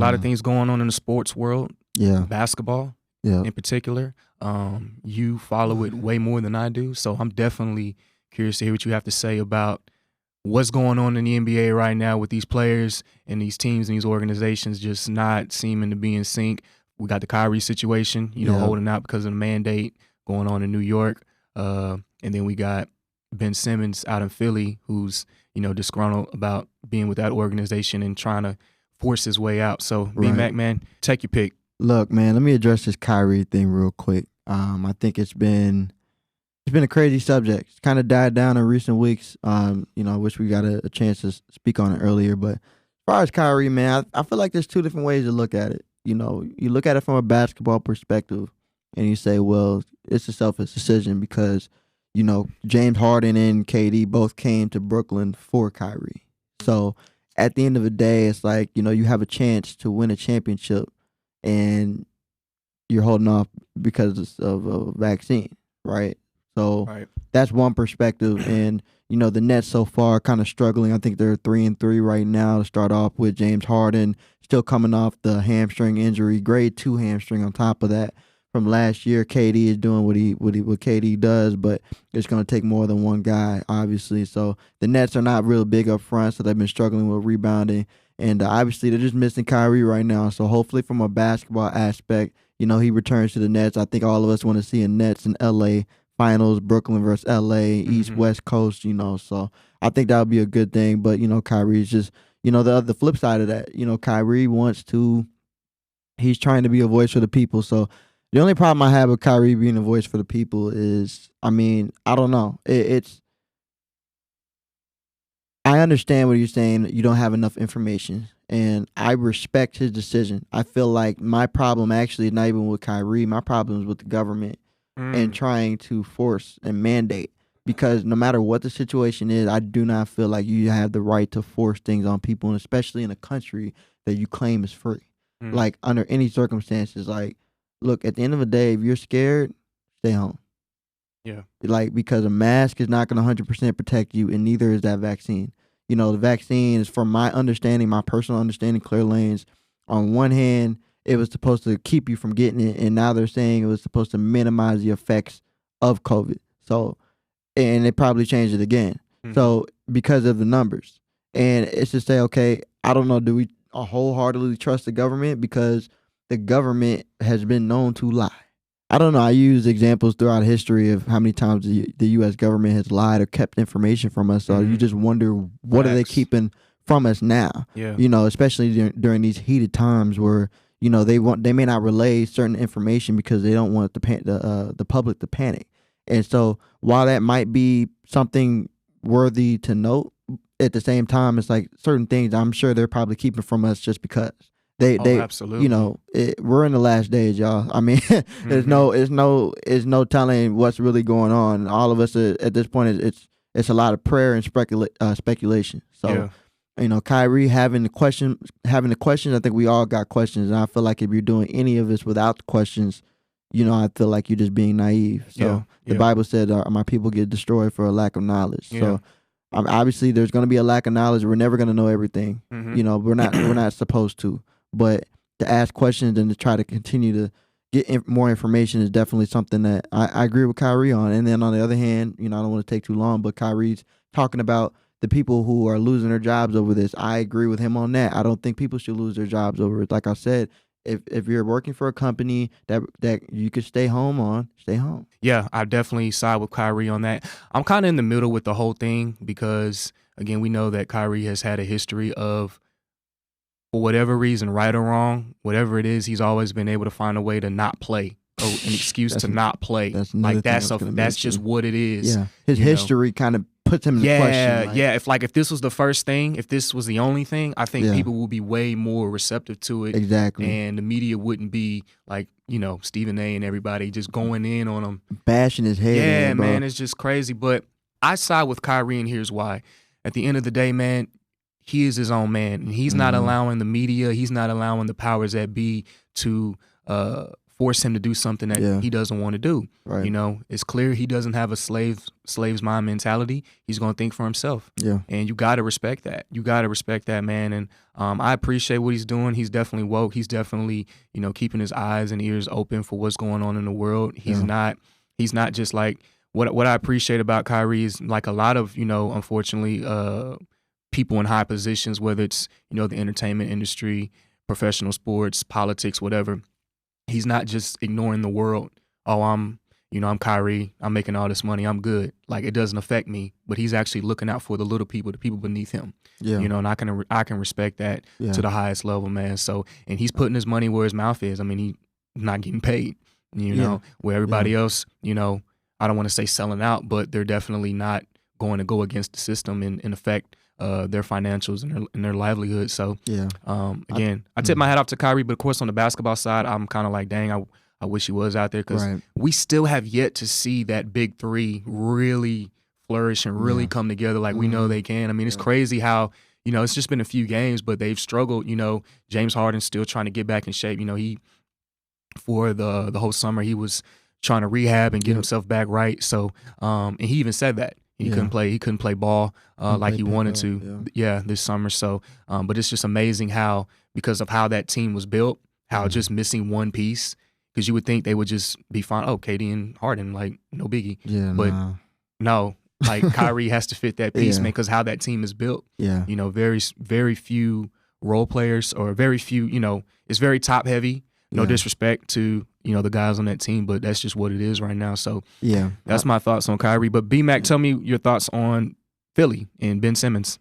lot of things going on in the sports world. Yeah. Basketball Yeah. in particular. You follow it way more than I do. So I'm definitely curious to hear what you have to say about what's going on in the NBA right now with these players and these teams and these organizations just not seeming to be in sync. We got the Kyrie situation, holding out because of the mandate going on in New York. And then we got Ben Simmons out in Philly who's, disgruntled about being with that organization and trying to force his way out. So, B-Mac, man, take your pick. Look, man, let me address this Kyrie thing real quick. I think it's been a crazy subject. It's kind of died down in recent weeks. I wish we got a chance to speak on it earlier. But as far as Kyrie, man, I feel like there's two different ways to look at it. You look at it from a basketball perspective and you say, well, it's a selfish decision because, James Harden and KD both came to Brooklyn for Kyrie. So at the end of the day, it's like, you have a chance to win a championship and you're holding off because of a vaccine, right? So That's one perspective. And, the Nets so far kind of struggling. I think they're 3-3 right now to start off with. James Harden still coming off the hamstring injury, grade 2 hamstring on top of that from last year. KD is doing what KD does, but it's going to take more than one guy, obviously. So the Nets are not real big up front, so they've been struggling with rebounding. And obviously they're just missing Kyrie right now. So hopefully from a basketball aspect, he returns to the Nets. I think all of us want to see a Nets in L.A. Finals, Brooklyn versus L.A., East, West Coast, so I think that would be a good thing. But, Kyrie's just, the flip side of that, Kyrie he's trying to be a voice for the people. So the only problem I have with Kyrie being a voice for the people is, I don't know. I understand what you're saying. You don't have enough information, and I respect his decision. I feel like my problem actually is not even with Kyrie. My problem is with the government and trying to force and mandate, because no matter what the situation is, I do not feel like you have the right to force things on people, and especially in a country that you claim is free. Like, under any circumstances, like, look, at the end of the day, if you're scared, stay home. Yeah. Like, because a mask is not going to 100% protect you, and neither is that vaccine. The vaccine is, from my understanding, my personal understanding, ClearLanes, on one hand, it was supposed to keep you from getting it, and now they're saying it was supposed to minimize the effects of COVID. So, and they probably changed it again. So, because of the numbers. And it's to say, okay, I don't know, do we wholeheartedly trust the government? Because the government has been known to lie. I don't know. I use examples throughout history of how many times the U.S. government has lied or kept information from us. So you just wonder, what are they keeping from us now? Yeah. Especially during these heated times where, they may not relay certain information because they don't want the public to panic. And so while that might be something worthy to note, at the same time, it's like certain things I'm sure they're probably keeping from us just because. They absolutely. We're in the last days, y'all. There's no telling what's really going on. All of us at this point, it's a lot of prayer and speculation. So, Kyrie having the questions. I think we all got questions, and I feel like if you're doing any of this without the questions, I feel like you're just being naive. So the Bible said, "My people get destroyed for a lack of knowledge." Yeah. So obviously, there's going to be a lack of knowledge. We're never going to know everything. We're not supposed to. But to ask questions and to try to continue to get more information is definitely something that I agree with Kyrie on. And then on the other hand, I don't want to take too long, but Kyrie's talking about the people who are losing their jobs over this. I agree with him on that. I don't think people should lose their jobs over it. Like I said, if you're working for a company that you could stay home, stay home. Yeah, I definitely side with Kyrie on that. I'm kind of in the middle with the whole thing because, again, we know that Kyrie has had a history of, for whatever reason, right or wrong, whatever it is, he's always been able to find a way to not play, or an excuse to not play. That's just what it is. Yeah, his history kind of puts him in question. If this was the first thing, if this was the only thing, I think people would be way more receptive to it. Exactly. And the media wouldn't be like, Stephen A. and everybody just going in on him, bashing his head. Yeah, man, it's just crazy. But I side with Kyrie, and here's why. At the end of the day, man, he is his own man, and he's not allowing the media, he's not allowing the powers that be to force him to do something that he doesn't want to do. Right. You know, it's clear he doesn't have a slave's mind mentality. He's going to think for himself. Yeah. And you got to respect that. You got to respect that, man. And I appreciate what he's doing. He's definitely woke. He's definitely, you know, keeping his eyes and ears open for what's going on in the world. He's not just like what I appreciate about Kyrie is like a lot of, you know, unfortunately, people in high positions, whether it's, you know, the entertainment industry, professional sports, politics, whatever. He's not just ignoring the world. Oh, I'm Kyrie. I'm making all this money. I'm good. Like, it doesn't affect me. But he's actually looking out for the little people, the people beneath him. Yeah. You know, and I can respect that to the highest level, man. So, and he's putting his money where his mouth is. I mean, he's not getting paid. You know, where everybody else, you know, I don't want to say selling out, but they're definitely not going to go against the system and affect their financials and their livelihood. So again, I tip my hat off to Kyrie, but of course on the basketball side, I'm kind of like, dang, I wish he was out there because we still have yet to see that big three really flourish and really come together like we know they can. I mean, it's crazy how, you know, it's just been a few games, but they've struggled. You know, James Harden's still trying to get back in shape. You know, for the whole summer, he was trying to rehab and get himself back right. So, and he even said that. He couldn't play ball like he wanted to. This summer. So, but it's just amazing how, because of how that team was built, how just missing one piece, because you would think they would just be fine. Oh, KD and Harden, like no biggie. Yeah, but no, like Kyrie has to fit that piece, man, because how that team is built. Yeah, you know, very few role players, or very few. You know, it's very top heavy. No disrespect to, you know, the guys on that team, but that's just what it is right now. So that's my thoughts on Kyrie. But B-Mac, tell me your thoughts on Philly and Ben Simmons.